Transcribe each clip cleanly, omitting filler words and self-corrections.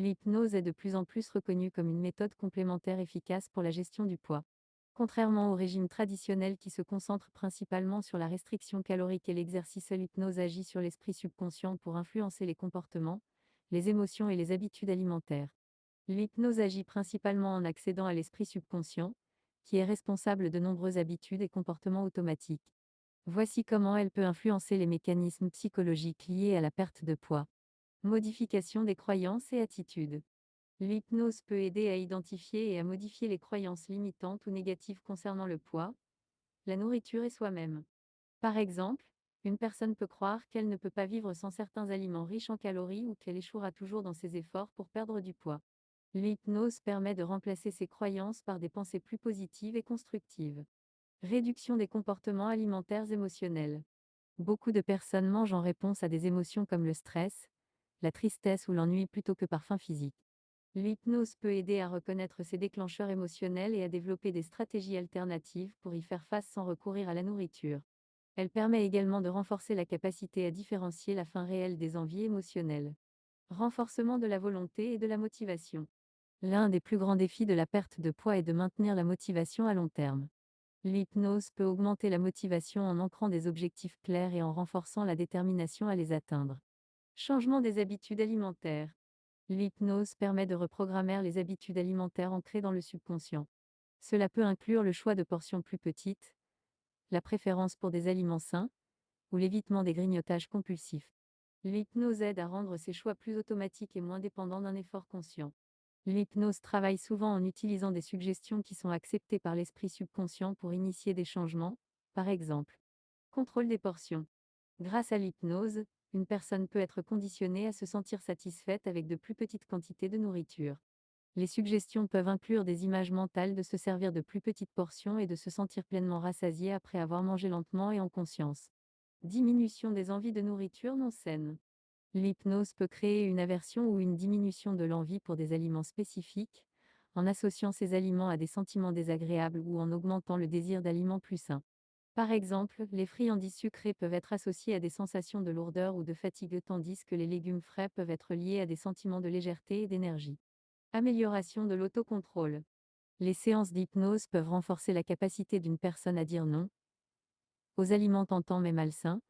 L'hypnose est de plus en plus reconnue comme une méthode complémentaire efficace pour la gestion du poids. Contrairement au régime traditionnel qui se concentre principalement sur la restriction calorique et l'exercice, l'hypnose agit sur l'esprit subconscient pour influencer les comportements, les émotions et les habitudes alimentaires. L'hypnose agit principalement en accédant à l'esprit subconscient, qui est responsable de nombreuses habitudes et comportements automatiques. Voici comment elle peut influencer les mécanismes psychologiques liés à la perte de poids. Modification des croyances et attitudes. L'hypnose peut aider à identifier et à modifier les croyances limitantes ou négatives concernant le poids, la nourriture et soi-même. Par exemple, une personne peut croire qu'elle ne peut pas vivre sans certains aliments riches en calories ou qu'elle échouera toujours dans ses efforts pour perdre du poids. L'hypnose permet de remplacer ces croyances par des pensées plus positives et constructives. Réduction des comportements alimentaires émotionnels. Beaucoup de personnes mangent en réponse à des émotions comme le stress, la tristesse ou l'ennui plutôt que par faim physique. L'hypnose peut aider à reconnaître ces déclencheurs émotionnels et à développer des stratégies alternatives pour y faire face sans recourir à la nourriture. Elle permet également de renforcer la capacité à différencier la faim réelle des envies émotionnelles. Renforcement de la volonté et de la motivation. L'un des plus grands défis de la perte de poids est de maintenir la motivation à long terme. L'hypnose peut augmenter la motivation en ancrant des objectifs clairs et en renforçant la détermination à les atteindre. Changement des habitudes alimentaires. L'hypnose permet de reprogrammer les habitudes alimentaires ancrées dans le subconscient. Cela peut inclure le choix de portions plus petites, la préférence pour des aliments sains, ou l'évitement des grignotages compulsifs. L'hypnose aide à rendre ces choix plus automatiques et moins dépendants d'un effort conscient. L'hypnose travaille souvent en utilisant des suggestions qui sont acceptées par l'esprit subconscient pour initier des changements, par exemple, contrôle des portions. Grâce à l'hypnose, une personne peut être conditionnée à se sentir satisfaite avec de plus petites quantités de nourriture. Les suggestions peuvent inclure des images mentales de se servir de plus petites portions et de se sentir pleinement rassasié après avoir mangé lentement et en conscience. Diminution des envies de nourriture non saine. L'hypnose peut créer une aversion ou une diminution de l'envie pour des aliments spécifiques, en associant ces aliments à des sentiments désagréables ou en augmentant le désir d'aliments plus sains. Par exemple, les friandises sucrées peuvent être associées à des sensations de lourdeur ou de fatigue, tandis que les légumes frais peuvent être liés à des sentiments de légèreté et d'énergie. Amélioration de l'autocontrôle. Les séances d'hypnose peuvent renforcer la capacité d'une personne à dire non aux aliments tentants mais malsains,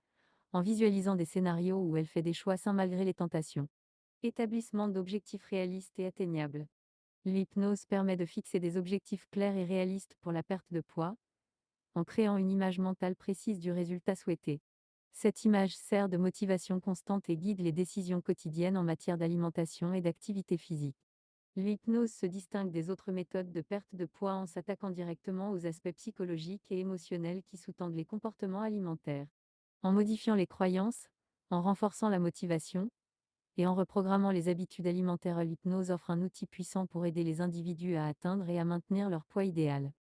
en visualisant des scénarios où elle fait des choix sains malgré les tentations. Établissement d'objectifs réalistes et atteignables. L'hypnose permet de fixer des objectifs clairs et réalistes pour la perte de poids, en créant une image mentale précise du résultat souhaité. Cette image sert de motivation constante et guide les décisions quotidiennes en matière d'alimentation et d'activité physique. L'hypnose se distingue des autres méthodes de perte de poids en s'attaquant directement aux aspects psychologiques et émotionnels qui sous-tendent les comportements alimentaires. En modifiant les croyances, en renforçant la motivation, et en reprogrammant les habitudes alimentaires, l'hypnose offre un outil puissant pour aider les individus à atteindre et à maintenir leur poids idéal.